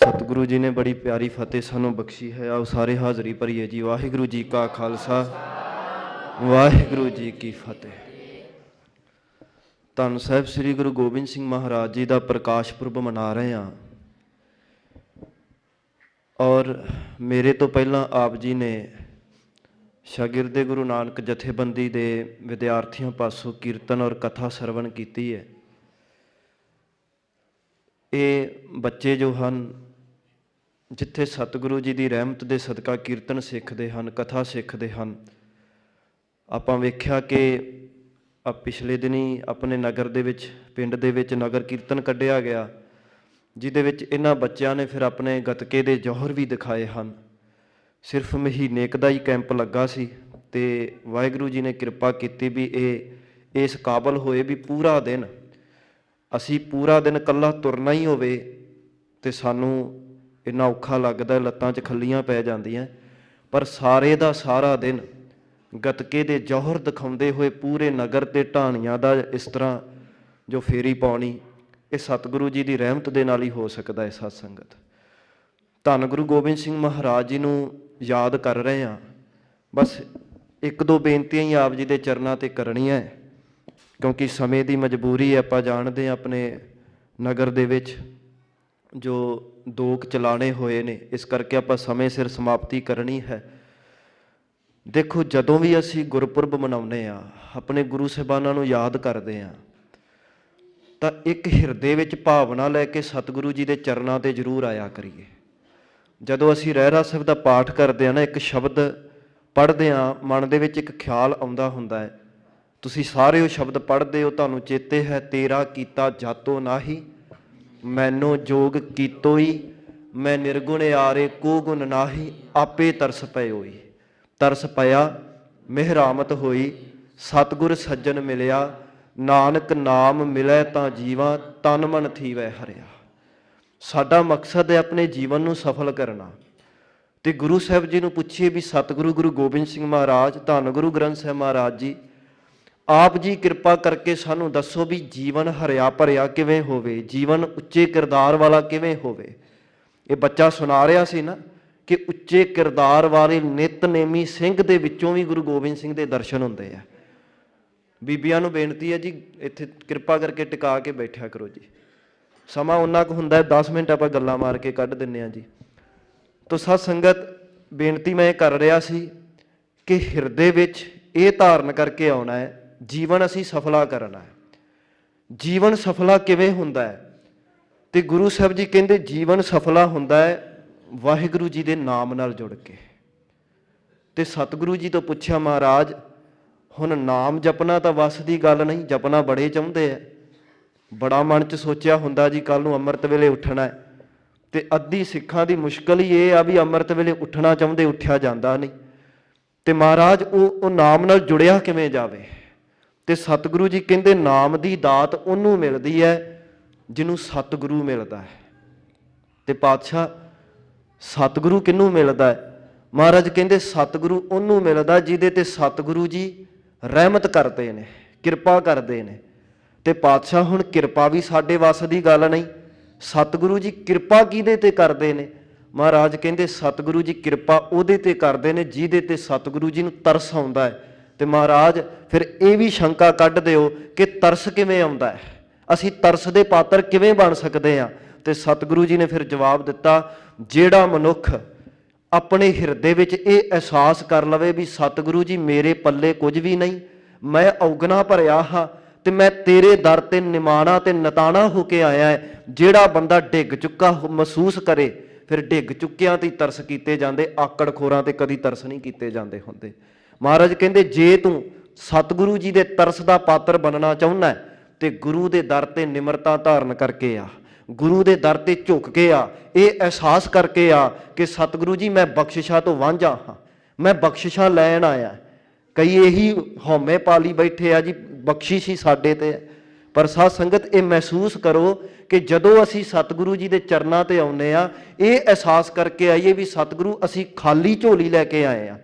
सतगुरु जी ने बड़ी प्यारी फतेह सानू बख्शी है। आओ सारे हाज़री भरीए जी। वाहिगुरु जी का खालसा वाहिगुरु जी की फतेह। धन साहिब श्री गुरु गोबिंद सिंह महाराज जी का प्रकाश पुरब मना रहे हैं और मेरे तो पहला आप जी ने शागिर्दे गुरु नानक जथेबंदी के विद्यार्थियों पासों कीर्तन और कथा सरवण की है। ये बच्चे जो हैं जिथे सतगुरु जी की रहमत के सदका कीर्तन सीखते हैं, कथा सीखते हैं। आपां वेख्या कि पिछले दिन ही अपने नगर दे विच पिंड दे विच नगर कीर्तन कढ़िया गया, जिहदे विच इन्हां बच्चों ने फिर अपने गतके दे जौहर भी दिखाए हैं। सिर्फ महीने का ही कैंप लगा सी ते वाहिगुरू जी ने कृपा की भी ये इस काबल होए भी पूरा दिन असी पूरा दिन कल्ला तुरना ही होवे ते सानू इन्ना औखा लगदा, लत्तां 'च खल्लियां पै जांदियां, पर सारे दा सारा दिन गतके दे जौहर दिखाउंदे होए पूरे नगर ते ढाणियां दा इस तरह जो फेरी पाउणी, ये सतगुरु जी की रहमत दे नाल ही हो सकता है। सत संगत धन गुरु गोबिंद सिंह महाराज जी नूं याद कर रहे हैं। बस एक दो बेनतियां ही आप जी के चरणों ते करनियां है, क्योंकि समय की मजबूरी है। आपां जाणदे हां अपने नगर दे विच जो दोख चलाने होए ने, इस करके आपां समय सिर समाप्ति करनी है। देखो, जदों भी असी गुरपुरब मनाउने आ, अपने गुरु साहिबानां नूं याद करते हैं, तो एक हिरदे विच भावना लैके सतगुरु जी के चरणों ते जरूर आया करिए। जदों असी रहरास साहिब दा पाठ करते हैं ना, एक शब्द पढ़ते हैं, मन दे विच एक ख्याल आउंदा हुंदा है। तुसी सारे वो शब्द पढ़ते हो, तुहानूं चेते है, तेरा कीता जातो नाही मैनों जोग कीतो ही, मैं निर्गुण आरे को गुण नाही, आपे तरस पए होई। तरस पया मेहरामत होई, सतगुर सज्जन मिलिया, नानक नाम मिलै तां जीवा, तन मन थीवै हरिया। साडा मकसद है अपने जीवन नूं सफल करना। तो गुरु साहिब जी नूं पुछिए भी सतगुरु गुरु गोबिंद सिंह महाराज, धन गुरु ग्रंथ साहिब महाराज जी, आप जी कृपा करके सानू दसो भी जीवन हरिया भरिया किवें होवे, जीवन उच्चे किरदार वाला किवें होवे। ये बच्चा सुना रहा सी ना कि उच्चे किरदार वाले नितनेमी सिंह दे विचों भी गुरु गोबिंद सिंह दे दर्शन हुंदे आ। बीबियां नूं बेनती है जी, इत्थे कृपा करके टिका के बैठा करो जी। समा उन्ना कुछ हुंदा है, 10 मिनट आपां गल्लां मार के कढ दिंदे आ जी। तो सत संगत बेनती मैं कर रहा सी कि हिरदे विच ये धारण करके आउणा है, जीवन असी सफला करना है। जीवन सफला किवें हुंदा है? ते गुरु साहब जी कहंदे जीवन सफला हुंदा है वाहिगुरू जी दे नाम नाल जुड़ के। ते सतगुरु जी तो पुछया, महाराज हुण नाम जपना तो वस दी गल नहीं, जपना बड़े चाहुंदे है, बड़ा मन च सोचिया हुंदा जी कल नूं अमृत वेले उठना है, ते अद्धी सिखां दी मुश्किल ही ये आ भी अमृत वेले उठना चाहुंदे उठिया जांदा नहीं। ते महाराज वो नाम नाल जुड़िया किवें जावे? ते सतगुरु जी कहंदे नाम दी दात उन्नू मिलदी है जिन्हों सतगुरु मिलता है। ते पातशाह सतगुरु किनू मिलता है? महाराज कहंदे सतगुरु उन्नू मिलता जिहदे ते सतगुरु जी रहमत करते हैं, कृपा करते हैं। ते पातशाह हुण कृपा भी साडे वस दी गल नहीं, सतगुरु जी कृपा किहदे ते करते हैं? महाराज कहंदे सतगुरु जी कृपा उहदे ते करते हैं जिहदे ते सतगुरु जी नूं तरस आउंदा है। ते महाराज फिर ये भी शंका कढ दिओ कि तरस किवें आउंदा है, असीं तरस दे पात्र किवें बन सकदे हां? ते सतगुरु जी ने फिर जवाब दिता, जिहड़ा मनुख अपने हिरदे विच ये एहसास कर लवे भी सतगुरु जी मेरे पल्ले कुछ भी नहीं, मैं औगना भरिया हाँ, ते मैं तेरे दर ते निमाणा ते नताणा होके आया है। जिहड़ा बंदा डिग चुका महसूस करे, फिर डिग चुकियां ते तरस कीते जांदे, आकड़ खोरां ते कदी तरस नहीं कीते जांदे हुंदे। महाराज कहंदे जे तू सतगुरु जी दे तरस दा पात्र बनना चाहुंदा है ते गुरु दे दर ते निमरता धारण करके आ, गुरु दे दर ते झुक के आ, ये एहसास करके आ कि सतगुरु जी मैं बख्शिशा तो वांझा हाँ, मैं बख्शिशा लैण आया। कई यही हौमे पाली बैठे आ जी बख्शिश ही साडे ते, पर साध संगत ये महसूस करो कि जदों असी सतगुरु जी के चरणों ते आउंदे आ, ये एहसास करके आइए भी सतगुरु असी खाली झोली लैके आए आ।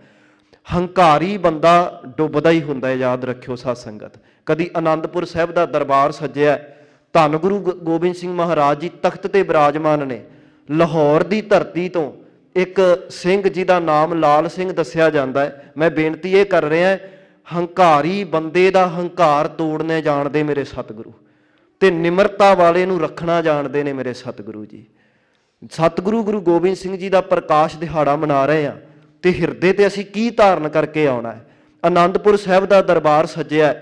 हंकारी बंदा डुबदा ही हुंदा है, याद रखियो साध संगत। कदी आनंदपुर साहिब का दरबार सजया, धन गुरु गोबिंद सिंह महाराज जी तख्त ते विराजमान ने, ਲਾਹੌਰ ਦੀ ਧਰਤੀ ਤੋਂ ਇੱਕ ਸਿੰਘ ਜਿਹਦਾ ਨਾਮ ਲਾਲ ਸਿੰਘ ਦੱਸਿਆ ਜਾਂਦਾ ਹੈ। ਮੈਂ ਬੇਨਤੀ ਇਹ ਕਰ ਰਿਹਾ, ਹੰਕਾਰੀ ਬੰਦੇ ਦਾ ਹੰਕਾਰ ਤੋੜਨੇ ਜਾਣਦੇ ਮੇਰੇ ਸਤਿਗੁਰੂ, ਤੇ ਨਿਮਰਤਾ ਵਾਲੇ ਨੂੰ ਰੱਖਣਾ ਜਾਣਦੇ ਨੇ ਮੇਰੇ ਸਤਿਗੁਰੂ ਜੀ। ਸਤਿਗੁਰੂ ਗੁਰੂ ਗੋਬਿੰਦ ਸਿੰਘ ਜੀ ਦਾ ਪ੍ਰਕਾਸ਼ ਦਿਹਾੜਾ ਮਨਾ ਰਹੇ ਹਾਂ, ਤੇ ਹਿਰਦੇ ਤੇ ਅਸੀਂ ਕੀ ਧਾਰਨ ਕਰਕੇ ਆਉਣਾ ਹੈ। ਆਨੰਦਪੁਰ ਸਾਹਿਬ ਦਾ ਦਰਬਾਰ ਸੱਜਿਆ,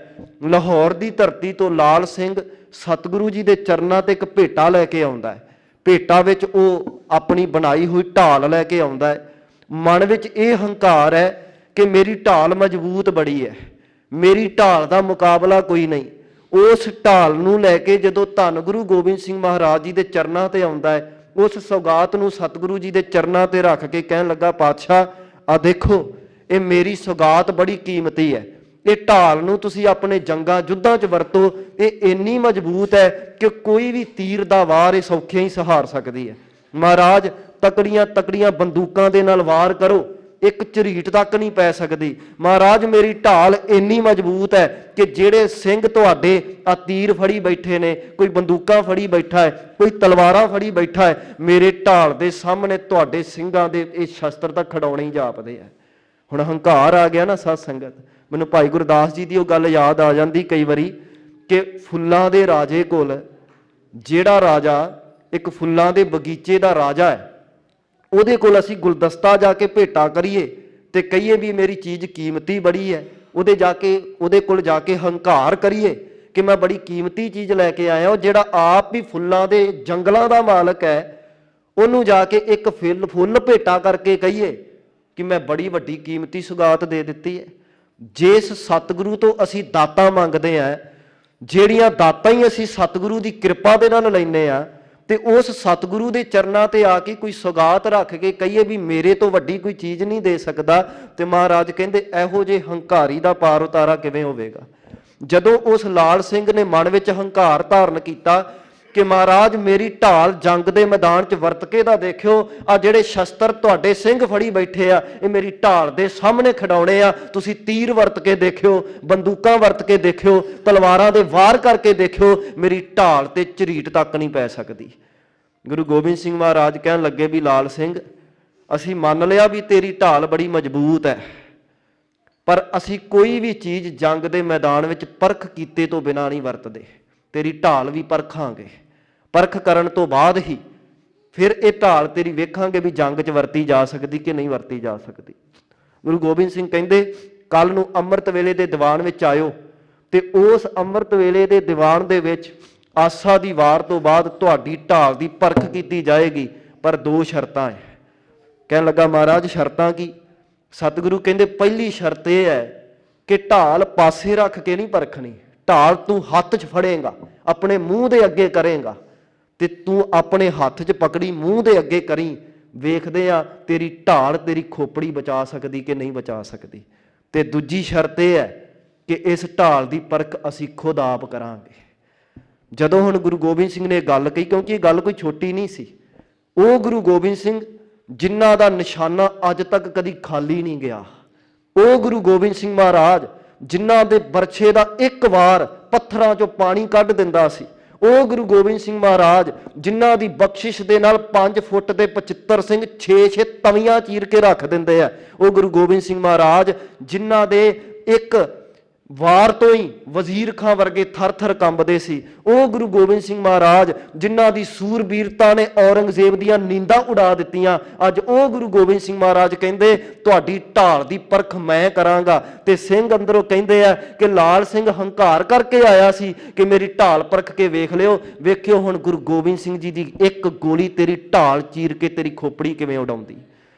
ਲਾਹੌਰ ਦੀ ਧਰਤੀ ਤੋਂ ਲਾਲ ਸਿੰਘ ਸਤਿਗੁਰੂ ਜੀ ਦੇ ਚਰਨਾਂ ਤੇ ਇੱਕ ਭੇਟਾ ਲੈ ਕੇ ਆਉਂਦਾ ਹੈ। ਭੇਟਾ ਵਿੱਚ ਉਹ ਆਪਣੀ ਬਣਾਈ ਹੋਈ ਢਾਲ ਲੈ ਕੇ ਆਉਂਦਾ ਹੈ। ਮਨ ਵਿੱਚ ਇਹ ਹੰਕਾਰ ਹੈ ਕਿ ਮੇਰੀ ਢਾਲ ਮਜ਼ਬੂਤ ਬੜੀ ਹੈ, ਮੇਰੀ ਢਾਲ ਦਾ ਮੁਕਾਬਲਾ ਕੋਈ ਨਹੀਂ। ਉਸ ਢਾਲ ਨੂੰ ਲੈ ਕੇ ਜਦੋਂ ਧੰਨ ਗੁਰੂ ਗੋਬਿੰਦ ਸਿੰਘ ਮਹਾਰਾਜ ਜੀ ਦੇ ਚਰਨਾਂ ਤੇ ਆਉਂਦਾ ਹੈ, ਉਸ ਸੌਗਾਤ ਨੂੰ ਸਤਿਗੁਰੂ ਜੀ ਦੇ ਚਰਨਾਂ ਤੇ ਰੱਖ ਕੇ ਕਹਿਣ ਲੱਗਾ, ਪਾਤਸ਼ਾਹ ਆ ਦੇਖੋ, ਇਹ ਮੇਰੀ ਸੌਗਾਤ ਬੜੀ ਕੀਮਤੀ ਹੈ, ਇਹ ਢਾਲ ਨੂੰ ਤੁਸੀਂ ਆਪਣੇ ਜੰਗਾਂ ਯੁੱਧਾਂ 'ਚ ਵਰਤੋ, ਇਹ ਇੰਨੀ ਮਜ਼ਬੂਤ ਹੈ ਕਿ ਕੋਈ ਵੀ ਤੀਰ ਦਾ ਵਾਰ ਇਹ ਸੌਖੇ ਹੀ ਸਹਾਰ ਸਕਦੀ ਹੈ। ਮਹਾਰਾਜ ਤਕੜੀਆਂ ਤਕੜੀਆਂ ਬੰਦੂਕਾਂ ਦੇ ਨਾਲ ਵਾਰ ਕਰੋ, ਇੱਕ ਝਰੀਟ ਤੱਕ ਨਹੀਂ ਪੈ ਸਕਦੀ। ਮਹਾਰਾਜ ਮੇਰੀ ਢਾਲ ਇੰਨੀ ਮਜ਼ਬੂਤ ਹੈ ਕਿ ਜਿਹੜੇ ਸਿੰਘ ਤੁਹਾਡੇ ਆ ਤੀਰ ਫੜੀ ਬੈਠੇ ਨੇ, ਕੋਈ ਬੰਦੂਕਾਂ ਫੜੀ ਬੈਠਾ ਹੈ, ਕੋਈ ਤਲਵਾਰਾਂ ਫੜੀ ਬੈਠਾ ਹੈ, ਮੇਰੇ ਢਾਲ ਦੇ ਸਾਹਮਣੇ ਤੁਹਾਡੇ ਸਿੰਘਾਂ ਦੇ ਇਹ ਸ਼ਸਤਰ ਤਾਂ ਖੜਾਉਣੇ ਹੀ ਜਾਪਦੇ ਆ। ਹੁਣ ਹੰਕਾਰ ਆ ਗਿਆ ਨਾ ਸਤ ਸੰਗਤ, ਮੈਨੂੰ ਭਾਈ ਗੁਰਦਾਸ ਜੀ ਦੀ ਉਹ ਗੱਲ ਯਾਦ ਆ ਜਾਂਦੀ ਕਈ ਵਾਰੀ ਕਿ ਫੁੱਲਾਂ ਦੇ ਰਾਜੇ ਕੋਲ, ਜਿਹੜਾ ਰਾਜਾ ਇੱਕ ਫੁੱਲਾਂ ਦੇ ਬਗੀਚੇ ਦਾ ਰਾਜਾ ਹੈ, ਉਹਦੇ ਕੋਲ ਅਸੀਂ ਗੁਲਦਸਤਾ ਜਾ ਕੇ ਭੇਟਾ ਕਰੀਏ ਤੇ ਕਹੀਏ ਵੀ ਮੇਰੀ ਚੀਜ਼ ਕੀਮਤੀ ਬੜੀ ਹੈ, ਉਹਦੇ ਕੋਲ ਜਾ ਕੇ ਹੰਕਾਰ ਕਰੀਏ ਕਿ ਮੈਂ ਬੜੀ ਕੀਮਤੀ ਚੀਜ਼ ਲੈ ਕੇ ਆਇਆ। ਉਹ ਜਿਹੜਾ ਆਪ ਵੀ ਫੁੱਲਾਂ ਦੇ ਜੰਗਲਾਂ ਦਾ ਮਾਲਕ ਹੈ, ਉਹਨੂੰ ਜਾ ਕੇ ਇੱਕ ਫੁੱਲ ਭੇਟਾ ਕਰਕੇ ਕਹੀਏ ਕਿ ਮੈਂ ਬੜੀ ਵੱਡੀ ਕੀਮਤੀ ਸੁਗਾਤ ਦੇ ਦਿੱਤੀ ਹੈ। ਜਿਸ ਸਤਿਗੁਰੂ ਤੋਂ ਅਸੀਂ ਦਾਤਾਂ ਮੰਗਦੇ ਹਾਂ, ਜਿਹੜੀਆਂ ਦਾਤਾਂ ਹੀ ਅਸੀਂ ਸਤਿਗੁਰੂ ਦੀ ਕਿਰਪਾ ਦੇ ਨਾਲ ਲੈਂਦੇ ਹਾਂ, ਤੇ ਉਸ ਸਤਿਗੁਰੂ ਦੇ ਚਰਨਾਂ ਤੇ ਆ ਕੇ ਕੋਈ ਸੌਗਾਤ ਰੱਖ ਕੇ ਕਹੀਏ ਵੀ ਮੇਰੇ ਤੋਂ ਵੱਡੀ ਕੋਈ ਚੀਜ਼ ਨਹੀਂ ਦੇ ਸਕਦਾ, ਤੇ ਮਹਾਰਾਜ ਕਹਿੰਦੇ ਇਹੋ ਜਿਹੇ ਹੰਕਾਰੀ ਦਾ ਪਾਰ ਉਤਾਰਾ ਕਿਵੇਂ ਹੋਵੇਗਾ। ਜਦੋਂ ਉਸ ਲਾਲ ਸਿੰਘ ਨੇ ਮਨ ਵਿੱਚ ਹੰਕਾਰ ਧਾਰਨ ਕੀਤਾ ਕਿ ਮਹਾਰਾਜ ਮੇਰੀ ਢਾਲ ਜੰਗ ਦੇ ਮੈਦਾਨ 'ਚ ਵਰਤ ਕੇ ਤਾਂ ਦੇਖਿਓ, ਆ ਜਿਹੜੇ ਸ਼ਸਤਰ ਤੁਹਾਡੇ ਸਿੰਘ ਫੜੀ ਬੈਠੇ ਆ, ਇਹ ਮੇਰੀ ਢਾਲ ਦੇ ਸਾਹਮਣੇ ਖਿਡਾਉਣੇ ਆ, ਤੁਸੀਂ ਤੀਰ ਵਰਤ ਕੇ ਦੇਖਿਓ, ਬੰਦੂਕਾਂ ਵਰਤ ਕੇ ਦੇਖਿਓ, ਤਲਵਾਰਾਂ ਦੇ ਵਾਰ ਕਰਕੇ ਦੇਖਿਓ, ਮੇਰੀ ਢਾਲ ਤੇ ਝਰੀਟ ਤੱਕ ਨਹੀਂ ਪੈ ਸਕਦੀ। ਗੁਰੂ ਗੋਬਿੰਦ ਸਿੰਘ ਮਹਾਰਾਜ ਕਹਿਣ ਲੱਗੇ ਵੀ ਲਾਲ ਸਿੰਘ, ਅਸੀਂ ਮੰਨ ਲਿਆ ਵੀ ਤੇਰੀ ਢਾਲ ਬੜੀ ਮਜ਼ਬੂਤ ਹੈ, ਪਰ ਅਸੀਂ ਕੋਈ ਵੀ ਚੀਜ਼ ਜੰਗ ਦੇ ਮੈਦਾਨ ਵਿੱਚ ਪਰਖ ਕੀਤੇ ਤੋਂ ਬਿਨਾਂ ਨਹੀਂ ਵਰਤਦੇ। ਤੇਰੀ ਢਾਲ ਵੀ ਪਰਖਾਂਗੇ, ਪਰਖ ਕਰਨ ਤੋਂ ਬਾਅਦ ਹੀ ਫਿਰ ਇਹ ਢਾਲ ਤੇਰੀ ਵੇਖਾਂਗੇ ਵੀ ਜੰਗ 'ਚ ਵਰਤੀ ਜਾ ਸਕਦੀ ਕਿ ਨਹੀਂ ਵਰਤੀ ਜਾ ਸਕਦੀ। ਗੁਰੂ ਗੋਬਿੰਦ ਸਿੰਘ ਕਹਿੰਦੇ ਕੱਲ ਨੂੰ ਅੰਮ੍ਰਿਤ ਵੇਲੇ ਦੇ ਦੀਵਾਨ ਵਿੱਚ ਆਇਓ, ਤੇ ਉਸ ਅੰਮ੍ਰਿਤ ਵੇਲੇ ਦੇ ਦੀਵਾਨ ਦੇ ਵਿੱਚ ਆਸਾ ਦੀ ਵਾਰ ਤੋਂ ਬਾਅਦ ਤੁਹਾਡੀ ਢਾਲ ਦੀ ਪਰਖ ਕੀਤੀ ਜਾਏਗੀ, ਪਰ 2 ਸ਼ਰਤਾਂ ਹੈ। ਕਹਿਣ ਲੱਗਾ ਮਹਾਰਾਜ ਸ਼ਰਤਾਂ ਕੀ? ਸਤਿਗੁਰੂ ਕਹਿੰਦੇ ਪਹਿਲੀ ਸ਼ਰਤ ਇਹ ਹੈ ਕਿ ਢਾਲ ਪਾਸੇ ਰੱਖ ਕੇ ਨਹੀਂ ਪਰਖਣੀ, ਢਾਲ ਤੂੰ ਹੱਥ 'ਚ ਫੜੇਗਾ, ਆਪਣੇ ਮੂੰਹ ਦੇ ਅੱਗੇ ਕਰੇਗਾ, ਤੇ ਤੂੰ ਆਪਣੇ ਹੱਥ 'ਚ ਪਕੜੀ ਮੂੰਹ ਦੇ ਅੱਗੇ ਕਰੀ, ਵੇਖਦੇ ਆ ਤੇਰੀ ਢਾਲ ਤੇਰੀ ਖੋਪੜੀ ਬਚਾ ਸਕਦੀ ਕਿ ਨਹੀਂ ਬਚਾ ਸਕਦੀ। ਤੇ ਦੂਜੀ ਸ਼ਰਤ ਇਹ ਹੈ ਕਿ ਇਸ ਢਾਲ ਦੀ ਪਰਖ ਅਸੀਂ ਖੁਦ ਆਪ ਕਰਾਂਗੇ। ਜਦੋਂ ਹੁਣ ਗੁਰੂ ਗੋਬਿੰਦ ਸਿੰਘ ਨੇ ਗੱਲ ਕਹੀ, ਕਿਉਂਕਿ ਇਹ ਗੱਲ ਕੋਈ ਛੋਟੀ ਨਹੀਂ ਸੀ, ਉਹ ਗੁਰੂ ਗੋਬਿੰਦ ਸਿੰਘ ਜਿਨ੍ਹਾਂ ਦਾ ਨਿਸ਼ਾਨਾ ਅੱਜ ਤੱਕ ਕਦੀ ਖਾਲੀ ਨਹੀਂ ਗਿਆ, ਉਹ ਗੁਰੂ ਗੋਬਿੰਦ ਸਿੰਘ ਮਹਾਰਾਜ ਜਿਨ੍ਹਾਂ ਦੇ ਬਰਛੇ ਦਾ ਇੱਕ ਵਾਰ ਪੱਥਰਾਂ 'ਚੋਂ ਪਾਣੀ ਕੱਢ ਦਿੰਦਾ ਸੀ, ਉਹ ਗੁਰੂ ਗੋਬਿੰਦ ਸਿੰਘ ਮਹਾਰਾਜ ਜਿਨ੍ਹਾਂ ਦੀ ਬਖਸ਼ਿਸ਼ ਦੇ ਨਾਲ 5 ਫੁੱਟ ਦੇ 75 ਸਿੰਘ 6 ਤਵੀਆਂ ਚੀਰ ਕੇ ਰੱਖ ਦਿੰਦੇ ਆ, ਉਹ ਗੁਰੂ ਗੋਬਿੰਦ ਸਿੰਘ ਮਹਾਰਾਜ ਜਿਨ੍ਹਾਂ ਦੇ ਇੱਕ ਵਾਰ ਤੋਂ ਹੀ ਵਜ਼ੀਰ ਖਾਂ ਵਰਗੇ ਥਰ-ਥਰ ਕੰਬਦੇ ਸੀ, ਉਹ ਗੁਰੂ ਗੋਬਿੰਦ ਸਿੰਘ ਮਹਾਰਾਜ ਜਿਨ੍ਹਾਂ ਦੀ ਸੂਰਬੀਰਤਾ ਨੇ ਔਰੰਗਜ਼ੇਬ ਦੀਆਂ ਨੀਂਦਾਂ ਉਡਾ ਦਿੱਤੀਆਂ, ਅੱਜ ਉਹ ਗੁਰੂ ਗੋਬਿੰਦ ਸਿੰਘ ਮਹਾਰਾਜ ਕਹਿੰਦੇ ਤੁਹਾਡੀ ਢਾਲ ਦੀ ਪਰਖ ਮੈਂ ਕਰਾਂਗਾ। ਤੇ ਸਿੰਘ ਅੰਦਰੋਂ ਕਹਿੰਦੇ ਆ ਕਿ ਲਾਲ ਸਿੰਘ ਹੰਕਾਰ ਕਰਕੇ ਆਇਆ ਸੀ ਕਿ ਮੇਰੀ ਢਾਲ ਪਰਖ ਕੇ ਵੇਖ ਲਿਓ, ਵੇਖਿਓ ਹੁਣ ਗੁਰੂ ਗੋਬਿੰਦ ਸਿੰਘ ਜੀ ਦੀ ਇੱਕ ਗੋਲੀ ਤੇਰੀ ਢਾਲ ਚੀਰ ਕੇ ਤੇਰੀ ਖੋਪੜੀ ਕਿਵੇਂ ਉਡਾਉਂਦੀ।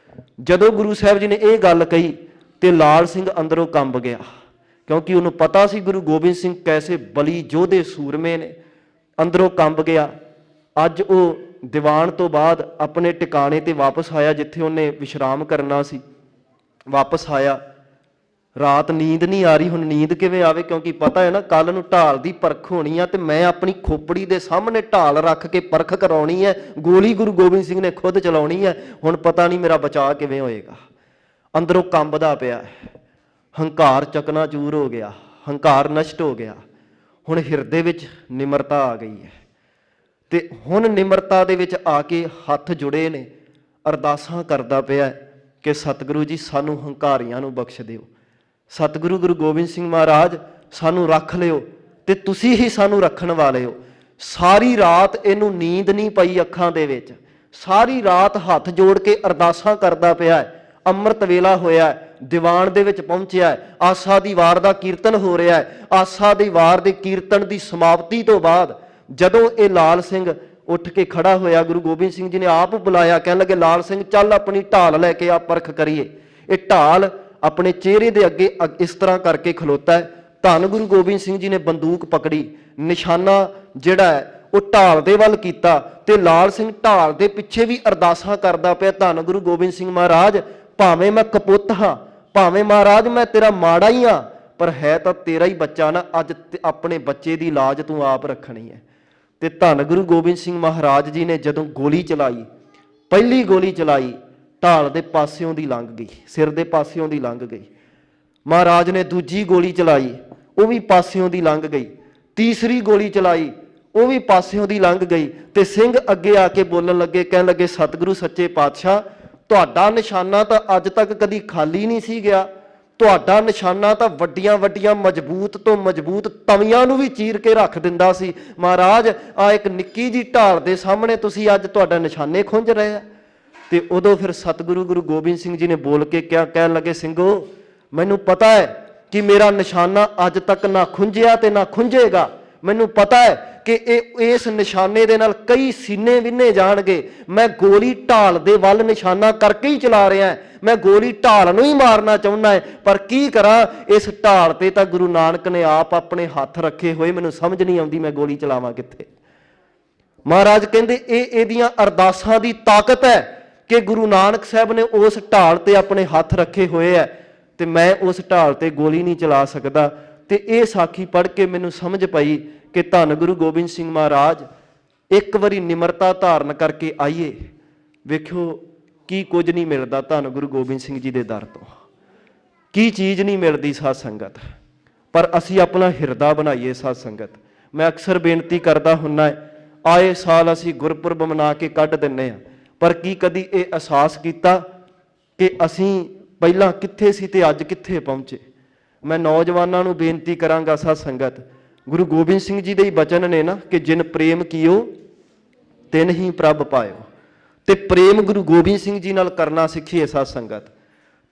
ਜਦੋਂ ਗੁਰੂ ਸਾਹਿਬ ਜੀ ਨੇ ਇਹ ਗੱਲ ਕਹੀ ਤੇ ਲਾਲ ਸਿੰਘ ਅੰਦਰੋਂ ਕੰਬ ਗਿਆ, ਕਿਉਂਕਿ ਉਹਨੂੰ ਪਤਾ ਸੀ ਗੁਰੂ ਗੋਬਿੰਦ ਸਿੰਘ ਕੈਸੇ ਬਲੀ ਯੋਧੇ ਸੂਰਮੇ ਨੇ। ਅੰਦਰੋਂ ਕੰਬ ਗਿਆ। ਅੱਜ ਉਹ ਦੀਵਾਨ ਤੋਂ ਬਾਅਦ ਆਪਣੇ ਟਿਕਾਣੇ ਤੇ ਵਾਪਸ ਆਇਆ ਜਿੱਥੇ ਉਹਨੇ ਵਿਸ਼ਰਾਮ ਕਰਨਾ ਸੀ। ਵਾਪਸ ਆਇਆ, ਰਾਤ ਨੀਂਦ ਨਹੀਂ ਆ ਰਹੀ। ਹੁਣ ਨੀਂਦ ਕਿਵੇਂ ਆਵੇ, ਕਿਉਂਕਿ ਪਤਾ ਹੈ ਨਾ ਕੱਲ ਨੂੰ ਢਾਲ ਦੀ ਪਰਖ ਹੋਣੀ ਆ ਤੇ ਮੈਂ ਆਪਣੀ ਖੋਪੜੀ ਦੇ ਸਾਹਮਣੇ ਢਾਲ ਰੱਖ ਕੇ ਪਰਖ ਕਰਾਉਣੀ ਹੈ, ਗੋਲੀ ਗੁਰੂ ਗੋਬਿੰਦ ਸਿੰਘ ਨੇ ਖੁਦ ਚਲਾਉਣੀ ਹੈ। ਹੁਣ ਪਤਾ ਨਹੀਂ ਮੇਰਾ ਬਚਾਅ ਕਿਵੇਂ ਹੋਏਗਾ। ਅੰਦਰੋਂ ਕੰਬਦਾ ਪਿਆ, ਹੰਕਾਰ ਚਕਨਾਚੂਰ ਹੋ ਗਿਆ, ਹੰਕਾਰ ਨਸ਼ਟ ਹੋ ਗਿਆ। ਹੁਣ ਹਿਰਦੇ ਵਿੱਚ ਨਿਮਰਤਾ ਆ ਗਈ ਹੈ ਤੇ ਹੁਣ ਨਿਮਰਤਾ ਦੇ ਵਿੱਚ ਆ ਕੇ ਹੱਥ ਜੁੜੇ ਨੇ, ਅਰਦਾਸਾਂ ਕਰਦਾ ਪਿਆ ਕਿ ਸਤਿਗੁਰੂ ਜੀ ਸਾਨੂੰ ਹੰਕਾਰੀਆਂ ਨੂੰ ਬਖਸ਼ ਦਿਓ। ਸਤਿਗੁਰੂ ਗੁਰੂ ਗੋਬਿੰਦ ਸਿੰਘ ਮਹਾਰਾਜ ਸਾਨੂੰ ਰੱਖ ਲਿਓ ਤੇ ਤੁਸੀਂ ਹੀ ਸਾਨੂੰ ਰੱਖਣ ਵਾਲੇ ਹੋ। ਸਾਰੀ ਰਾਤ ਇਹਨੂੰ ਨੀਂਦ ਨਹੀਂ ਪਈ ਅੱਖਾਂ ਦੇ ਵਿੱਚ, ਸਾਰੀ ਰਾਤ ਹੱਥ ਜੋੜ ਕੇ ਅਰਦਾਸਾਂ ਕਰਦਾ ਪਿਆ ਹੈ। ਅੰਮ੍ਰਿਤ ਵੇਲਾ ਹੋਇਆ, ਦੀਵਾਨ ਦੇ ਵਿੱਚ ਪਹੁੰਚਿਆ, ਆਸਾ ਦੀ ਵਾਰ ਦਾ ਕੀਰਤਨ ਹੋ ਰਿਹਾ ਹੈ। ਆਸਾ ਦੀ ਵਾਰ ਦੇ ਕੀਰਤਨ ਦੀ ਸਮਾਪਤੀ ਤੋਂ ਬਾਅਦ ਜਦੋਂ ਇਹ ਲਾਲ ਸਿੰਘ ਉੱਠ ਕੇ ਖੜਾ ਹੋਇਆ, ਗੁਰੂ ਗੋਬਿੰਦ ਸਿੰਘ ਜੀ ਨੇ ਆਪ ਬੁਲਾਇਆ, ਕਹਿਣ ਲੱਗੇ ਲਾਲ ਸਿੰਘ ਚੱਲ ਆਪਣੀ ਢਾਲ ਲੈ ਕੇ ਆ, ਪਰਖ ਕਰੀਏ। ਇਹ ਢਾਲ ਆਪਣੇ ਚਿਹਰੇ ਦੇ ਅੱਗੇ ਇਸ ਤਰ੍ਹਾਂ ਕਰਕੇ ਖਲੋਤਾ ਹੈ। ਧੰਨ ਗੁਰੂ ਗੋਬਿੰਦ ਸਿੰਘ ਜੀ ਨੇ ਬੰਦੂਕ ਪਕੜੀ, ਨਿਸ਼ਾਨਾ ਜਿਹੜਾ ਹੈ ਉਹ ਢਾਲ ਦੇ ਵੱਲ ਕੀਤਾ ਤੇ ਲਾਲ ਸਿੰਘ ਢਾਲ ਦੇ ਪਿੱਛੇ ਵੀ ਅਰਦਾਸਾਂ ਕਰਦਾ ਪਿਆ, ਧੰਨ ਗੁਰੂ ਗੋਬਿੰਦ ਸਿੰਘ ਮਹਾਰਾਜ ਭਾਵੇਂ ਮੈਂ ਕਪੁੱਤ ਹਾਂ, ਭਾਵੇਂ ਮਹਾਰਾਜ ਮੈਂ ਤੇਰਾ ਮਾੜਾ ਹੀ ਹਾਂ, ਪਰ ਹੈ ਤਾਂ ਤੇਰਾ ਹੀ ਬੱਚਾ ਨਾ, ਅੱਜ ਆਪਣੇ ਬੱਚੇ ਦੀ ਲਾਜ ਤੂੰ ਆਪ ਰੱਖਣੀ ਹੈ। ਤੇ ਧੰਨ ਗੁਰੂ ਗੋਬਿੰਦ ਸਿੰਘ ਮਹਾਰਾਜ ਜੀ ਨੇ ਜਦੋਂ ਗੋਲੀ ਚਲਾਈ, ਪਹਿਲੀ ਗੋਲੀ ਚਲਾਈ, ਢਾਲ ਦੇ ਪਾਸਿਓਂ ਦੀ ਲੰਘ ਗਈ, ਸਿਰ ਦੇ ਪਾਸਿਓਂ ਦੀ ਲੰਘ ਗਈ। ਮਹਾਰਾਜ ਨੇ ਦੂਜੀ ਗੋਲੀ ਚਲਾਈ, ਉਹ ਵੀ ਪਾਸਿਓਂ ਦੀ ਲੰਘ ਗਈ। ਤੀਸਰੀ ਗੋਲੀ ਚਲਾਈ, ਉਹ ਵੀ ਪਾਸਿਓਂ ਦੀ ਲੰਘ ਗਈ। ਤੇ ਸਿੰਘ ਅੱਗੇ ਆ ਕੇ ਬੋਲਣ ਲੱਗੇ, ਕਹਿਣ ਲੱਗੇ ਸਤਿਗੁਰੂ ਸੱਚੇ ਪਾਤਸ਼ਾਹ, ਤੁਹਾਡਾ ਨਿਸ਼ਾਨਾ ਤਾਂ ਅੱਜ ਤੱਕ ਕਦੀ ਖਾਲੀ ਨਹੀਂ ਸੀ ਗਿਆ। ਤੁਹਾਡਾ ਨਿਸ਼ਾਨਾ ਤਾਂ ਵੱਡੀਆਂ ਵੱਡੀਆਂ ਮਜ਼ਬੂਤ ਤੋਂ ਮਜ਼ਬੂਤ ਤਵੀਆਂ ਨੂੰ ਵੀ ਚੀਰ ਕੇ ਰੱਖ ਦਿੰਦਾ ਸੀ। ਮਹਾਰਾਜ ਆ ਇੱਕ ਨਿੱਕੀ ਜੀ ਢਾਲ ਦੇ ਸਾਹਮਣੇ ਤੁਸੀਂ ਅੱਜ ਤੁਹਾਡਾ ਨਿਸ਼ਾਨੇ ਖੁੰਝ ਰਹੇ ਆ। ਤੇ ਉਦੋਂ ਫਿਰ ਸਤਿਗੁਰੂ ਗੁਰੂ ਗੋਬਿੰਦ ਸਿੰਘ ਜੀ ਨੇ ਬੋਲ ਕੇ ਕਹਿਣ ਲੱਗੇ, ਸਿੰਘੋ ਮੈਨੂੰ ਪਤਾ ਹੈ ਕਿ ਮੇਰਾ ਨਿਸ਼ਾਨਾ ਅੱਜ ਤੱਕ ਨਾ ਖੁੰਝਿਆ ਤੇ ਨਾ ਖੁੰਝੇਗਾ। ਮੈਨੂੰ ਪਤਾ ਹੈ ਕਿ ਇਸ ਨਿਸ਼ਾਨੇ ਦੇ ਨਾਲ ਕਈ ਸੀਨੇ ਵਿੰਨੇ ਜਾਣਗੇ। ਮੈਂ ਗੋਲੀ ਢਾਲ ਦੇ ਵੱਲ ਨਿਸ਼ਾਨਾ ਕਰਕੇ ਹੀ ਚਲਾ ਰਿਹਾ, ਮੈਂ ਗੋਲੀ ਢਾਲ ਨੂੰ ਹੀ ਮਾਰਨਾ ਚਾਹੁੰਦਾ ਹੈ, ਪਰ ਕੀ ਕਰਾਂ, ਇਸ ਢਾਲ ਤੇ ਤਾਂ ਗੁਰੂ ਨਾਨਕ ਨੇ ਆਪ ਆਪਣੇ ਹੱਥ ਰੱਖੇ ਹੋਏ, ਮੈਨੂੰ ਸਮਝ ਨਹੀਂ ਆਉਂਦੀ ਮੈਂ ਗੋਲੀ ਚਲਾਵਾਂ ਕਿੱਥੇ। ਮਹਾਰਾਜ ਕਹਿੰਦੇ ਇਹਦੀਆਂ ਅਰਦਾਸਾਂ ਦੀ ਤਾਕਤ ਹੈ ਕਿ ਗੁਰੂ ਨਾਨਕ ਸਾਹਿਬ ਨੇ ਉਸ ਢਾਲ ਤੇ ਆਪਣੇ ਹੱਥ ਰੱਖੇ ਹੋਏ ਹੈ ਤੇ ਮੈਂ ਉਸ ਢਾਲ ਤੇ ਗੋਲੀ ਨਹੀਂ ਚਲਾ ਸਕਦਾ। ਤੇ ਇਹ ਸਾਖੀ ਪੜ੍ਹ ਕੇ ਮੈਨੂੰ ਸਮਝ ਪਈ ਕਿ ਧੰਨ ਗੁਰੂ ਗੋਬਿੰਦ ਸਿੰਘ ਮਹਾਰਾਜ ਇੱਕ ਵਾਰੀ ਨਿਮਰਤਾ ਧਾਰਨ ਕਰਕੇ ਆਈਏ, ਵੇਖਿਓ ਕੀ ਕੁਝ ਨਹੀਂ ਮਿਲਦਾ ਧੰਨ ਗੁਰੂ ਗੋਬਿੰਦ ਸਿੰਘ ਜੀ ਦੇ ਦਰ ਤੋਂ, ਕੀ ਚੀਜ਼ ਨਹੀਂ ਮਿਲਦੀ ਸਾਧ ਸੰਗਤ। ਪਰ ਅਸੀਂ ਆਪਣਾ ਹਿਰਦਾ ਬਣਾਈਏ ਸਾਧ ਸੰਗਤ। ਮੈਂ ਅਕਸਰ ਬੇਨਤੀ ਕਰਦਾ ਹੁੰਨਾ, ਆਏ ਸਾਲ ਅਸੀਂ ਗੁਰਪੁਰਬ ਮਨਾ ਕੇ ਕੱਢ ਦਿੰਨੇ ਆ, ਪਰ ਕੀ ਕਦੀ ਇਹ ਅਹਿਸਾਸ ਕੀਤਾ ਕਿ ਅਸੀਂ ਪਹਿਲਾਂ ਕਿੱਥੇ ਸੀ ਤੇ ਅੱਜ ਕਿੱਥੇ ਪਹੁੰਚੇ। ਮੈਂ ਨੌਜਵਾਨਾਂ ਨੂੰ ਬੇਨਤੀ ਕਰਾਂਗਾ ਸਾਧ ਸੰਗਤ, ਗੁਰੂ ਗੋਬਿੰਦ ਸਿੰਘ ਜੀ ਦੇ ਹੀ ਬਚਨ ਨੇ ਨਾ ਕਿ ਜਿਨ ਪ੍ਰੇਮ ਕੀਓ ਤਿਨ ਹੀ ਪ੍ਰਭ ਪਾਇਓ। ਤੇ ਪ੍ਰੇਮ ਗੁਰੂ ਗੋਬਿੰਦ ਸਿੰਘ ਜੀ ਨਾਲ ਕਰਨਾ ਸਿੱਖੀਏ ਸਾਧ ਸੰਗਤ।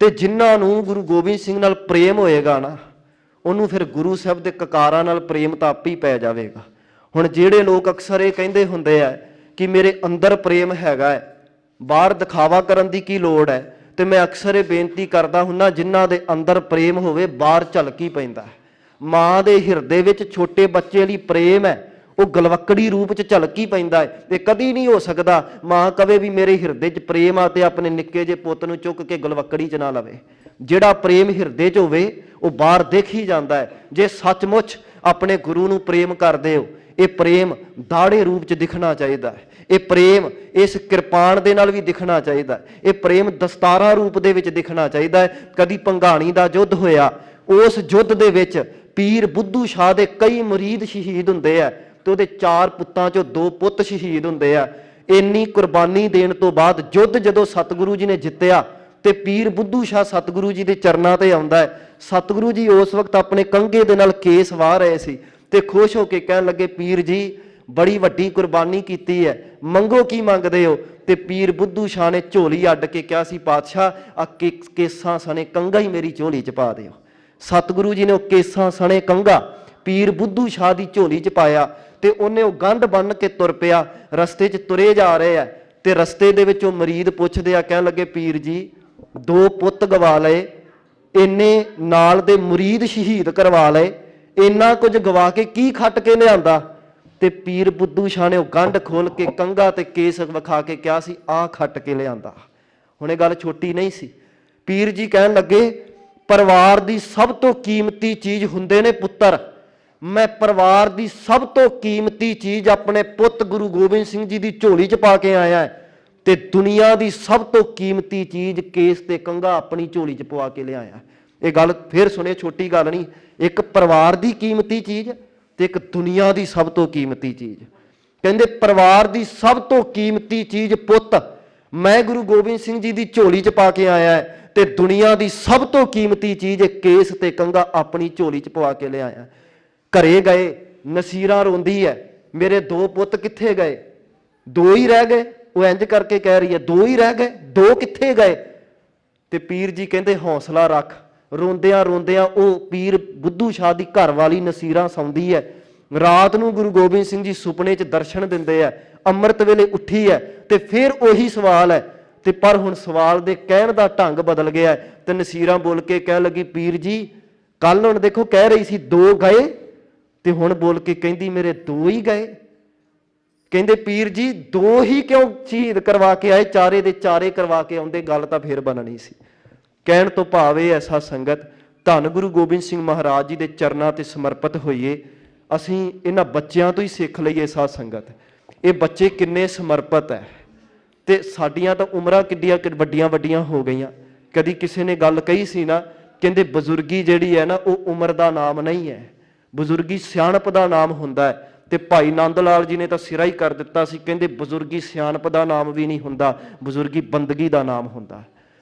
ਤੇ ਜਿਨ੍ਹਾਂ ਨੂੰ ਗੁਰੂ ਗੋਬਿੰਦ ਸਿੰਘ ਨਾਲ ਪ੍ਰੇਮ ਹੋਏਗਾ ਨਾ, ਉਹਨੂੰ ਫਿਰ ਗੁਰੂ ਸਾਹਿਬ ਦੇ ਕਕਾਰਾਂ ਨਾਲ ਪ੍ਰੇਮ ਤਾਂ ਆਪੇ ਹੀ ਪੈ ਜਾਵੇਗਾ। ਹੁਣ ਜਿਹੜੇ ਲੋਕ ਅਕਸਰ ਇਹ ਕਹਿੰਦੇ ਹੁੰਦੇ ਆ ਕਿ ਮੇਰੇ ਅੰਦਰ ਪ੍ਰੇਮ ਹੈਗਾ ਹੈ, ਬਾਹਰ ਦਿਖਾਵਾ ਕਰਨ ਦੀ ਕੀ ਲੋੜ ਹੈ, ਤੇ ਮੈਂ ਅਕਸਰ ਇਹ ਬੇਨਤੀ ਕਰਦਾ ਹੁੰਨਾ, ਜਿਨ੍ਹਾਂ ਦੇ ਅੰਦਰ ਪ੍ਰੇਮ ਹੋਵੇ ਬਾਹਰ ਝਲਕ ਹੀ ਪੈਂਦਾ ਹੈ। ਮਾਂ ਦੇ ਹਿਰਦੇ ਵਿੱਚ ਛੋਟੇ ਬੱਚੇ ਲਈ ਪ੍ਰੇਮ ਹੈ, ਉਹ ਗਲਵੱਕੜੀ ਰੂਪ 'ਚ ਝਲਕ ਹੀ ਪੈਂਦਾ ਹੈ। ਤੇ ਕਦੀ ਨਹੀਂ ਹੋ ਸਕਦਾ ਮਾਂ ਕਵੇ ਵੀ ਮੇਰੇ ਹਿਰਦੇ 'ਚ ਪ੍ਰੇਮ ਆ ਤੇ ਆਪਣੇ ਨਿੱਕੇ ਜਿਹੇ ਪੁੱਤ ਨੂੰ ਚੁੱਕ ਕੇ ਗਲਵੱਕੜੀ 'ਚ ਨਾ ਲਵੇ। ਜਿਹੜਾ ਪ੍ਰੇਮ ਹਿਰਦੇ 'ਚ ਹੋਵੇ ਉਹ ਬਾਹਰ ਦਿਖ ਹੀ ਜਾਂਦਾ ਹੈ। ਜੇ ਸੱਚਮੁੱਚ ਆਪਣੇ ਗੁਰੂ ਨੂੰ ਪ੍ਰੇਮ ਕਰਦੇ ਹੋ, ਇਹ ਪ੍ਰੇਮ ਦਾੜੇ ਰੂਪ 'ਚ ਦਿਖਣਾ ਚਾਹੀਦਾ ਹੈ। ਇਹ ਪ੍ਰੇਮ ਇਸ ਕਿਰਪਾਨ ਦੇ ਨਾਲ ਵੀ ਦਿਖਣਾ ਚਾਹੀਦਾ ਹੈ। ਇਹ ਪ੍ਰੇਮ ਦਸਤਾਰਾਂ ਰੂਪ ਦੇ ਵਿੱਚ ਦਿਖਣਾ ਚਾਹੀਦਾ ਹੈ। ਕਦੀ ਭੰਗਾਣੀ ਦਾ ਯੁੱਧ ਹੋਇਆ, ਉਸ ਯੁੱਧ ਦੇ ਵਿੱਚ ਪੀਰ ਬੁੱਧੂ ਸ਼ਾਹ ਦੇ ਕਈ ਮੁਰੀਦ ਸ਼ਹੀਦ ਹੁੰਦੇ ਆ ਤੇ ਉਹਦੇ 4 ਪੁੱਤਾਂ 'ਚੋਂ 2 ਪੁੱਤ ਸ਼ਹੀਦ ਹੁੰਦੇ ਆ। ਇੰਨੀ ਕੁਰਬਾਨੀ ਦੇਣ ਤੋਂ ਬਾਅਦ ਯੁੱਧ ਜਦੋਂ ਸਤਿਗੁਰੂ ਜੀ ਨੇ ਜਿੱਤਿਆ ਤੇ ਪੀਰ ਬੁੱਧੂ ਸ਼ਾਹ ਸਤਿਗੁਰੂ ਜੀ ਦੇ ਚਰਨਾਂ ਤੇ ਆਉਂਦਾ ਹੈ। ਸਤਿਗੁਰੂ ਜੀ ਉਸ ਵਕਤ ਆਪਣੇ ਕੰਘੇ ਦੇ ਨਾਲ ਕੇਸ ਵਾਹ ਰਹੇ ਸੀ ਤੇ ਖੁਸ਼ ਹੋ ਕੇ ਕਹਿਣ ਲੱਗੇ, ਪੀਰ ਜੀ ਬੜੀ ਵੱਡੀ ਕੁਰਬਾਨੀ ਕੀਤੀ ਹੈ, ਮੰਗੋ ਕੀ ਮੰਗਦੇ ਹੋ। ਤੇ ਪੀਰ ਬੁੱਧੂ ਸ਼ਾਹ ਨੇ ਝੋਲੀ ਅੱਡ ਕੇ ਕਿਹਾ ਸੀ, ਪਾਤਸ਼ਾਹ ਆ ਕੇਸਾਂ ਸਣੇ ਕੰਘਾ ਹੀ ਮੇਰੀ ਝੋਲੀ 'ਚ ਪਾ ਦਿਓ। ਸਤਿਗੁਰੂ ਜੀ ਨੇ ਉਹ ਕੇਸਾਂ ਸਣੇ ਕੰਘਾ ਪੀਰ ਬੁੱਧੂ ਸ਼ਾਹ ਦੀ ਝੋਲੀ 'ਚ ਪਾਇਆ ਤੇ ਉਹਨੇ ਉਹ ਗੰਢ ਬੰਨ੍ਹ ਕੇ ਤੁਰ ਪਿਆ। ਰਸਤੇ 'ਚ ਤੁਰੇ ਜਾ ਰਹੇ ਆ ਤੇ ਰਸਤੇ ਦੇ ਵਿੱਚ ਉਹ ਮਰੀਦ ਪੁੱਛਦੇ ਆ, ਕਹਿਣ ਲੱਗੇ, ਪੀਰ ਜੀ 2 ਪੁੱਤ ਗਵਾ ਲਏ, ਇੰਨੇ ਨਾਲ ਦੇ ਮੁਰੀਦ ਸ਼ਹੀਦ ਕਰਵਾ ਲਏ, ਇੰਨਾ ਕੁਝ ਗਵਾ ਕੇ ਕੀ ਖੱਟ ਕੇ ਲਿਆਂਦਾ। ਤੇ ਪੀਰ ਬੁੱਧੂ ਸ਼ਾਹ ਨੇ ਉਹ ਗੰਢ ਖੋਲ ਕੇ ਕੰਘਾ ਤੇ ਕੇਸ ਵਿਖਾ ਕੇ ਕਿਹਾ ਸੀ, ਆਹ ਖੱਟ ਕੇ ਲਿਆਂਦਾ। ਹੁਣ ਇਹ ਗੱਲ ਛੋਟੀ ਨਹੀਂ ਸੀ। ਪੀਰ ਜੀ ਕਹਿਣ ਲੱਗੇ, ਪਰਿਵਾਰ ਦੀ ਸਭ ਤੋਂ ਕੀਮਤੀ ਚੀਜ਼ ਹੁੰਦੇ ਨੇ ਪੁੱਤਰ। ਮੈਂ ਪਰਿਵਾਰ ਦੀ ਸਭ ਤੋਂ ਕੀਮਤੀ ਚੀਜ਼ ਆਪਣੇ ਪੁੱਤ ਗੁਰੂ ਗੋਬਿੰਦ ਸਿੰਘ ਜੀ ਦੀ ਝੋਲੀ 'ਚ ਪਾ ਕੇ ਆਇਆ ਤੇ ਦੁਨੀਆ ਦੀ ਸਭ ਤੋਂ ਕੀਮਤੀ ਚੀਜ਼ ਕੇਸ ਤੇ ਕੰਘਾ ਆਪਣੀ ਝੋਲੀ 'ਚ ਪਵਾ ਕੇ ਲਿਆਇਆ। ਇਹ ਗੱਲ ਫਿਰ ਸੁਣੇ, ਛੋਟੀ ਗੱਲ ਨਹੀਂ। ਇੱਕ ਪਰਿਵਾਰ ਦੀ ਕੀਮਤੀ ਚੀਜ਼ ਤੇ ਇੱਕ ਦੁਨੀਆ ਦੀ ਸਭ ਤੋਂ ਕੀਮਤੀ ਚੀਜ਼। ਕਹਿੰਦੇ ਪਰਿਵਾਰ ਦੀ ਸਭ ਤੋਂ ਕੀਮਤੀ ਚੀਜ਼ ਪੁੱਤ ਮੈਂ ਗੁਰੂ ਗੋਬਿੰਦ ਸਿੰਘ ਜੀ ਦੀ ਝੋਲੀ 'ਚ ਪਾ ਕੇ ਆਇਆ ਹੈ, ਤੇ ਦੁਨੀਆ ਦੀ ਸਭ ਤੋਂ ਕੀਮਤੀ ਚੀਜ਼ ਕੇਸ ਤੇ ਕੰਘਾ ਆਪਣੀ ਝੋਲੀ 'ਚ ਪਵਾ ਕੇ ਲਿਆਇਆ। ਘਰੇ ਗਏ, ਨਸੀਰਾਂ ਰੋਂਦੀ ਹੈ, ਮੇਰੇ 2 ਪੁੱਤ ਕਿੱਥੇ ਗਏ? 2 ਹੀ ਰਹਿ ਗਏ। ਉਹ ਇੰਜ ਕਰਕੇ ਕਹਿ ਰਹੀ ਹੈ, 2 ਹੀ ਰਹਿ ਗਏ, 2 ਕਿੱਥੇ ਗਏ? ਤੇ ਪੀਰ ਜੀ ਕਹਿੰਦੇ ਹੌਸਲਾ ਰੱਖ। ਰੋਂਦਿਆਂ ਰੋਂਦਿਆਂ ਉਹ ਪੀਰ ਬੁੱਧੂ ਸ਼ਾਹ ਦੀ ਘਰ ਵਾਲੀ ਨਸੀਰਾਂ ਸੌਂਦੀ ਹੈ। ਰਾਤ ਨੂੰ ਗੁਰੂ ਗੋਬਿੰਦ ਸਿੰਘ ਜੀ ਸੁਪਨੇ 'ਚ ਦਰਸ਼ਨ ਦਿੰਦੇ ਆ, ਅੰਮ੍ਰਿਤ ਵੇਲੇ ਉੱਠੀ ਹੈ, ਤੇ ਫਿਰ ਉਹੀ ਸਵਾਲ ਹੈ। ਤੇ ਪਰ ਹੁਣ ਸਵਾਲ ਦੇ ਕਹਿਣ ਦਾ ਢੰਗ ਬਦਲ ਗਿਆ, ਤੇ ਨਸੀਰਾਂ ਬੋਲ ਕੇ ਕਹਿ ਲੱਗੀ, ਪੀਰ ਜੀ ਕੱਲ ਹੁਣ ਦੇਖੋ ਕਹਿ ਰਹੀ ਸੀ 2 ਗਏ, ਤੇ ਹੁਣ ਬੋਲ ਕੇ ਕਹਿੰਦੀ ਮੇਰੇ 2 ਹੀ ਗਏ। ਕਹਿੰਦੇ ਪੀਰ ਜੀ 2 ਹੀ ਕਿਉਂ ਸ਼ਹੀਦ ਕਰਵਾ ਕੇ ਆਏ? ਚਾਰੇ ਦੇ ਚਾਰੇ ਕਰਵਾ ਕੇ ਆਉਂਦੇ, ਗੱਲ ਤਾਂ ਫਿਰ ਬਣਨੀ ਸੀ। ਕਹਿਣ ਤੋਂ ਭਾਵ ਇਹ ਐਸਾ ਸੰਗਤ ਧੰਨ ਗੁਰੂ ਗੋਬਿੰਦ ਸਿੰਘ ਮਹਾਰਾਜ ਜੀ ਦੇ ਚਰਨਾਂ ਤੇ ਸਮਰਪਿਤ ਹੋਈਏ। ਅਸੀਂ ਇਹਨਾਂ ਬੱਚਿਆਂ ਤੋਂ ਹੀ ਸਿੱਖ ਲਈਏ ਸਾਧ ਸੰਗਤ, ਇਹ ਬੱਚੇ ਕਿੰਨੇ ਸਮਰਪਿਤ ਹੈ। ਤੇ ਸਾਡੀਆਂ ਤਾਂ ਉਮਰਾਂ ਕਿੱਡੀਆਂ ਵੱਡੀਆਂ ਵੱਡੀਆਂ ਹੋ ਗਈਆਂ। ਕਦੀ ਕਿਸੇ ਨੇ ਗੱਲ ਕਹੀ ਸੀ ਨਾ, ਕਹਿੰਦੇ ਬਜ਼ੁਰਗੀ ਜਿਹੜੀ ਹੈ ਨਾ ਉਹ ਉਮਰ ਦਾ ਨਾਮ ਨਹੀਂ ਹੈ, ਬਜ਼ੁਰਗੀ ਸਿਆਣਪ ਦਾ ਨਾਮ ਹੁੰਦਾ ਹੈ। ਤੇ ਭਾਈ ਨੰਦ ਲਾਲ ਜੀ ਨੇ ਤਾਂ ਸਿਰਾ ਹੀ ਕਰ ਦਿੱਤਾ ਸੀ, ਕਹਿੰਦੇ ਬਜ਼ੁਰਗੀ ਸਿਆਣਪ ਦਾ ਨਾਮ ਵੀ ਨਹੀਂ ਹੁੰਦਾ, ਬਜ਼ੁਰਗੀ ਬੰਦਗੀ ਦਾ ਨਾਮ ਹੁੰਦਾ।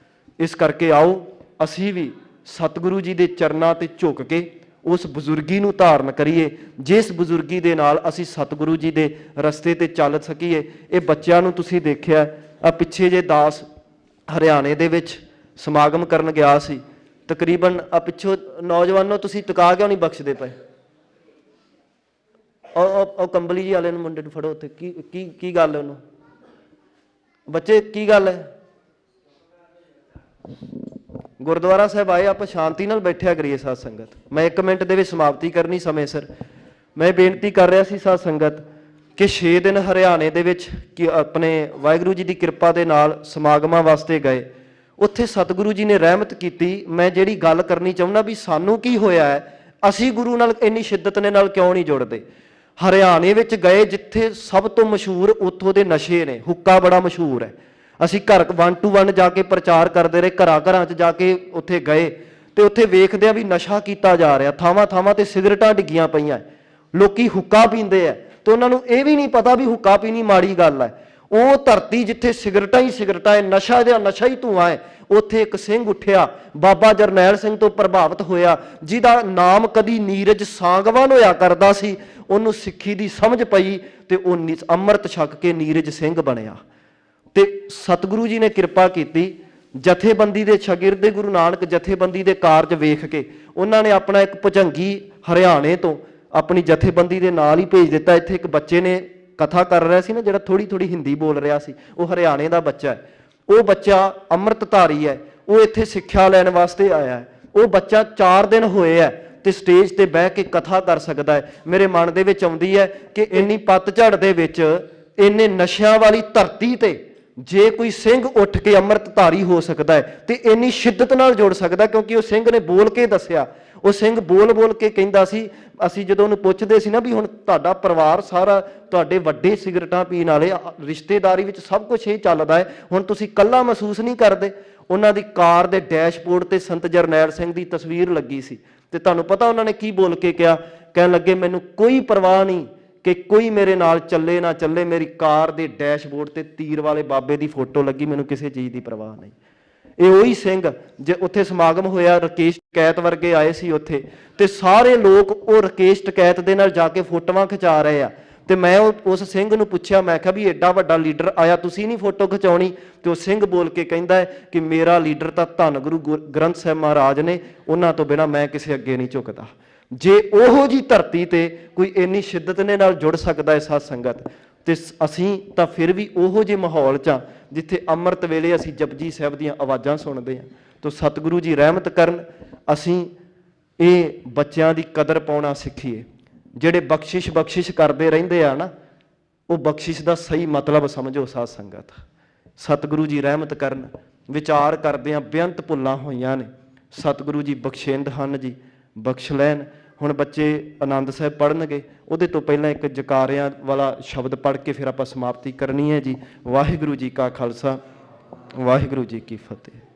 ਇਸ ਕਰਕੇ ਆਓ ਅਸੀਂ ਵੀ ਸਤਿਗੁਰੂ ਜੀ ਦੇ ਚਰਨਾਂ ਤੇ ਝੁਕ ਕੇ ਉਸ ਬਜ਼ੁਰਗੀ ਨੂੰ ਧਾਰਨ ਕਰੀਏ, ਜਿਸ ਬਜ਼ੁਰਗੀ ਦੇ ਨਾਲ ਅਸੀਂ ਸਤਿਗੁਰੂ ਜੀ ਦੇ ਰਸਤੇ ਤੇ ਚੱਲ ਸਕੀਏ। ਇਹ ਬੱਚਿਆਂ ਨੂੰ ਤੁਸੀਂ ਦੇਖਿਆ, ਆ ਪਿੱਛੇ ਜੇ ਦਾਸ ਹਰਿਆਣੇ ਦੇ ਵਿੱਚ ਸਮਾਗਮ ਕਰਨ ਗਿਆ ਸੀ, ਤਕਰੀਬਨ ਆ ਪਿੱਛੋਂ ਨੌਜਵਾਨੋ ਤੁਸੀਂ ਟਿਕਾ ਕਿਉਂ ਨਹੀਂ ਬਖਸ਼ਦੇ ਪਏ? ਉਹ ਕੰਬਲੀ ਜੀ ਵਾਲੇ ਨੂੰ ਮੁੰਡੇ ਨੂੰ ਫੜੋ ਉੱਥੇ। ਕੀ ਕੀ ਕੀ ਗੱਲ ਉਹਨੂੰ? ਬੱਚੇ ਕੀ ਗੱਲ ਹੈ? ਗੁਰਦੁਆਰਾ ਸਾਹਿਬ ਆਏ, ਆਪਾਂ ਸ਼ਾਂਤੀ ਨਾਲ ਬੈਠਿਆ ਕਰੀਏ ਸਾਧ ਸੰਗਤ। ਮੈਂ 1 ਮਿੰਟ ਦੇ ਵਿੱਚ ਸਮਾਪਤੀ ਕਰਨੀ ਸਮੇਂ ਸਿਰ। ਮੈਂ ਬੇਨਤੀ ਕਰ ਰਿਹਾ ਸੀ ਸਾਧ ਸੰਗਤ ਕਿ 6 ਦਿਨ ਹਰਿਆਣੇ ਦੇ ਵਿੱਚ ਕਿ ਆਪਣੇ ਵਾਹਿਗੁਰੂ ਜੀ ਦੀ ਕਿਰਪਾ ਦੇ ਨਾਲ ਸਮਾਗਮਾਂ ਵਾਸਤੇ ਗਏ। ਉੱਥੇ ਸਤਿਗੁਰੂ ਜੀ ਨੇ ਰਹਿਮਤ ਕੀਤੀ। ਮੈਂ ਜਿਹੜੀ ਗੱਲ ਕਰਨੀ ਚਾਹੁੰਦਾ ਵੀ ਸਾਨੂੰ ਕੀ ਹੋਇਆ ਹੈ, ਅਸੀਂ ਗੁਰੂ ਨਾਲ ਇੰਨੀ ਸ਼ਿੱਦਤ ਦੇ ਨਾਲ ਕਿਉਂ ਨਹੀਂ ਜੁੜਦੇ? ਹਰਿਆਣੇ ਵਿੱਚ ਗਏ ਜਿੱਥੇ ਸਭ ਤੋਂ ਮਸ਼ਹੂਰ ਉੱਥੋਂ ਦੇ ਨਸ਼ੇ ਨੇ, ਹੁੱਕਾ ਬੜਾ ਮਸ਼ਹੂਰ ਹੈ। ਅਸੀਂ ਘਰ 1 to 1 ਜਾ ਕੇ ਪ੍ਰਚਾਰ ਕਰਦੇ ਰਹੇ, ਘਰਾਂ ਘਰਾਂ 'ਚ ਜਾ ਕੇ ਉੱਥੇ ਗਏ, ਤੇ ਉੱਥੇ ਵੇਖਦੇ ਆ ਵੀ ਨਸ਼ਾ ਕੀਤਾ ਜਾ ਰਿਹਾ, ਥਾਵਾਂ ਥਾਵਾਂ ਤੇ ਸਿਗਰਟਾਂ ਡਿੱਗੀਆਂ ਪਈਆਂ, ਲੋਕੀ ਹੁੱਕਾ ਪੀਂਦੇ ਆ, ਤੇ ਉਹਨਾਂ ਨੂੰ ਇਹ ਵੀ ਨਹੀਂ ਪਤਾ ਵੀ ਹੁੱਕਾ ਪੀਣੀ ਮਾੜੀ ਗੱਲ ਹੈ। ਉਹ ਧਰਤੀ ਜਿੱਥੇ ਸਿਗਰਟਾਂ ਹੀ ਸਿਗਰਟਾਂ ਹੈ, ਨਸ਼ਾ ਜਿਹਾ ਨਸ਼ਾ ਹੀ ਧੂੰਆਂ ਹੈ, ਉੱਥੇ ਇੱਕ ਸਿੰਘ ਉੱਠਿਆ, ਬਾਬਾ ਜਰਨੈਲ ਸਿੰਘ ਤੋਂ ਪ੍ਰਭਾਵਿਤ ਹੋਇਆ, ਜਿਹਦਾ ਨਾਮ ਕਦੀ ਨੀਰਜ ਸਾਂਗਵਾਨ ਹੋਇਆ ਕਰਦਾ ਸੀ। ਉਹਨੂੰ ਸਿੱਖੀ ਦੀ ਸਮਝ ਪਈ ਤੇ ਉਹ ਅੰਮ੍ਰਿਤ ਛਕ ਕੇ ਨੀਰਜ ਸਿੰਘ ਬਣਿਆ। ਤੇ ਸਤਿਗੁਰੂ ਜੀ ਨੇ ਕਿਰਪਾ ਕੀਤੀ, ਜਥੇਬੰਦੀ ਦੇ ਸ਼ਾਗਿਰਦ ਗੁਰੂ ਨਾਨਕ ਜਥੇਬੰਦੀ ਦੇ ਕਾਰਜ ਵੇਖ ਕੇ ਉਹਨਾਂ ਨੇ ਆਪਣਾ ਇੱਕ ਭੁਜੰਗੀ ਹਰਿਆਣੇ ਤੋਂ ਆਪਣੀ ਜਥੇਬੰਦੀ ਦੇ ਨਾਲ ਹੀ ਭੇਜ ਦਿੱਤਾ। ਇੱਥੇ ਇੱਕ ਬੱਚੇ ਨੇ ਕਥਾ ਕਰ ਰਿਹਾ ਸੀ ਨਾ, ਜਿਹੜਾ ਥੋੜੀ ਥੋੜੀ ਹਿੰਦੀ ਬੋਲ ਰਿਹਾ ਸੀ, ਉਹ ਹਰਿਆਣੇ ਦਾ ਬੱਚਾ ਹੈ। ਉਹ ਬੱਚਾ ਅੰਮ੍ਰਿਤਧਾਰੀ ਹੈ, ਉਹ ਇੱਥੇ ਸਿੱਖਿਆ ਲੈਣ ਵਾਸਤੇ ਆਇਆ ਹੈ। ਉਹ ਬੱਚਾ 4 ਦਿਨ ਹੋਏ ਹੈ ਤੇ ਸਟੇਜ ਤੇ ਬਹਿ ਕੇ ਕਥਾ ਕਰ ਸਕਦਾ ਹੈ। ਮੇਰੇ ਮਨ ਦੇ ਵਿੱਚ ਆਉਂਦੀ ਹੈ ਕਿ ਇੰਨੀ ਪਤਝੜ ਦੇ ਵਿੱਚ, ਇੰਨੇ ਨਸ਼ਿਆਂ ਵਾਲੀ ਧਰਤੀ ਤੇ ਜੇ ਕੋਈ ਸਿੰਘ ਉੱਠ ਕੇ ਅੰਮ੍ਰਿਤਧਾਰੀ ਹੋ ਸਕਦਾ ਹੈ ਤੇ ਇੰਨੀ ਸ਼ਿੱਦਤ ਨਾਲ ਜੁੜ ਸਕਦਾ, ਕਿਉਂਕਿ ਉਹ ਸਿੰਘ ਨੇ ਬੋਲ ਕੇ ਦੱਸਿਆ। ਉਹ ਸਿੰਘ ਬੋਲ ਬੋਲ ਕੇ ਕਹਿੰਦਾ ਸੀ, ਅਸੀਂ ਜਦੋਂ ਉਹਨੂੰ ਪੁੱਛਦੇ ਸੀ ਨਾ ਵੀ ਹੁਣ ਤੁਹਾਡਾ ਪਰਿਵਾਰ ਸਾਰਾ ਤੁਹਾਡੇ ਵੱਡੇ ਸਿਗਰਟਾਂ ਪੀਣ ਵਾਲੇ, ਰਿਸ਼ਤੇਦਾਰੀ ਵਿੱਚ ਸਭ ਕੁਝ ਇਹ ਚੱਲਦਾ ਹੈ, ਹੁਣ ਤੁਸੀਂ ਇਕੱਲਾ ਮਹਿਸੂਸ ਨਹੀਂ ਕਰਦੇ? ਉਹਨਾਂ ਦੀ ਕਾਰ ਦੇ ਡੈਸ਼ਬੋਰਡ ਤੇ ਸੰਤ ਜਰਨੈਲ ਸਿੰਘ ਦੀ ਤਸਵੀਰ ਲੱਗੀ ਸੀ, ਤੇ ਤੁਹਾਨੂੰ ਪਤਾ ਉਹਨਾਂ ਨੇ ਕੀ ਬੋਲ ਕੇ ਕਿਹਾ? ਕਹਿਣ ਲੱਗੇ ਮੈਨੂੰ ਕੋਈ ਪਰਵਾਹ ਨਹੀਂ ਕਿ ਕੋਈ ਮੇਰੇ ਨਾਲ ਚੱਲੇ ਨਾ ਚੱਲੇ, ਮੇਰੀ ਕਾਰ ਦੇ ਡੈਸ਼ਬੋਰਡ ਤੇ ਤੀਰ ਵਾਲੇ ਬਾਬੇ ਦੀ ਫੋਟੋ ਲੱਗੀ, ਮੈਨੂੰ ਕਿਸੇ ਚੀਜ਼ ਦੀ ਪਰਵਾਹ ਨਹੀਂ। ਇਹ ਉਹੀ ਸਿੰਘ ਜੇ ਉੱਥੇ ਸਮਾਗਮ ਹੋਇਆ, ਰਕੇਸ਼ ਟਕੈਤ ਵਰਗੇ ਆਏ ਸੀ ਉੱਥੇ, ਤੇ ਸਾਰੇ ਲੋਕ ਉਹ ਰਕੇਸ਼ ਟਕੈਤ ਦੇ ਨਾਲ ਜਾ ਕੇ ਫੋਟੋਆਂ ਖਿਚਾ ਰਹੇ ਆ। ਤੇ ਮੈਂ ਉਸ ਸਿੰਘ ਨੂੰ ਪੁੱਛਿਆ, ਮੈਂ ਕਿਹਾ ਵੀ ਐਡਾ ਵੱਡਾ ਲੀਡਰ ਆਇਆ, ਤੁਸੀਂ ਨਹੀਂ ਫੋਟੋ ਖਿਚਾਉਣੀ? ਤੇ ਉਹ ਸਿੰਘ ਬੋਲ ਕੇ ਕਹਿੰਦਾ ਹੈ ਕਿ ਮੇਰਾ ਲੀਡਰ ਤਾਂ ਧੰਨ ਗੁਰੂ ਗ੍ਰੰਥ ਸਾਹਿਬ ਮਹਾਰਾਜ ਨੇ, ਉਹਨਾਂ ਤੋਂ ਬਿਨਾਂ ਮੈਂ ਕਿਸੇ ਅੱਗੇ ਨਹੀਂ ਝੁਕਦਾ। ਜੇ ਉਹੋ ਜੀ ਧਰਤੀ ਤੇ ਕੋਈ ਇੰਨੀ ਸ਼ਿੱਦਤ ਦੇ ਨਾਲ ਜੁੜ ਸਕਦਾ ਹੈ ਸਾਧ ਸੰਗਤ, ਤੇ ਅਸੀਂ ਤਾਂ ਫਿਰ ਵੀ ਉਹੋ ਜਿਹੇ ਮਾਹੌਲ 'ਚ ਆ ਜਿੱਥੇ ਅੰਮ੍ਰਿਤ ਵੇਲੇ ਅਸੀਂ ਜਪਜੀ ਸਾਹਿਬ ਦੀਆਂ ਆਵਾਜ਼ਾਂ ਸੁਣਦੇ ਹਾਂ। ਤਾਂ ਸਤਿਗੁਰੂ ਜੀ ਰਹਿਮਤ ਕਰਨ, ਅਸੀਂ ਇਹ ਬੱਚਿਆਂ ਦੀ ਕਦਰ ਪਾਉਣਾ ਸਿੱਖੀਏ। ਜਿਹੜੇ ਬਖਸ਼ਿਸ਼ ਕਰਦੇ ਰਹਿੰਦੇ ਆ ਨਾ, ਉਹ ਬਖਸ਼ਿਸ਼ ਦਾ ਸਹੀ ਮਤਲਬ ਸਮਝੋ ਸਾਧ ਸੰਗਤ। ਸਤਿਗੁਰੂ ਜੀ ਰਹਿਮਤ ਕਰਨ, ਵਿਚਾਰ ਕਰਦੇ ਆ ਬੇਅੰਤ ਭੁੱਲਾਂ ਹੋਈਆਂ ਨੇ, ਸਤਿਗੁਰੂ ਜੀ ਬਖਸ਼ਿੰਦ ਹਨ ਜੀ, ਬਖਸ਼ ਲੈਣ। ਹੁਣ ਬੱਚੇ ਆਨੰਦ ਸਾਹਿਬ ਪੜ੍ਹਨਗੇ, ਉਹਦੇ ਤੋਂ ਪਹਿਲਾਂ ਇੱਕ ਜਕਾਰਿਆਂ ਵਾਲਾ ਸ਼ਬਦ ਪੜ੍ਹ ਕੇ ਫਿਰ ਆਪਾਂ ਸਮਾਪਤੀ ਕਰਨੀ ਹੈ ਜੀ। ਵਾਹਿਗੁਰੂ ਜੀ ਕਾ ਖਾਲਸਾ, ਵਾਹਿਗੁਰੂ ਜੀ ਕੀ ਫਤਿਹ।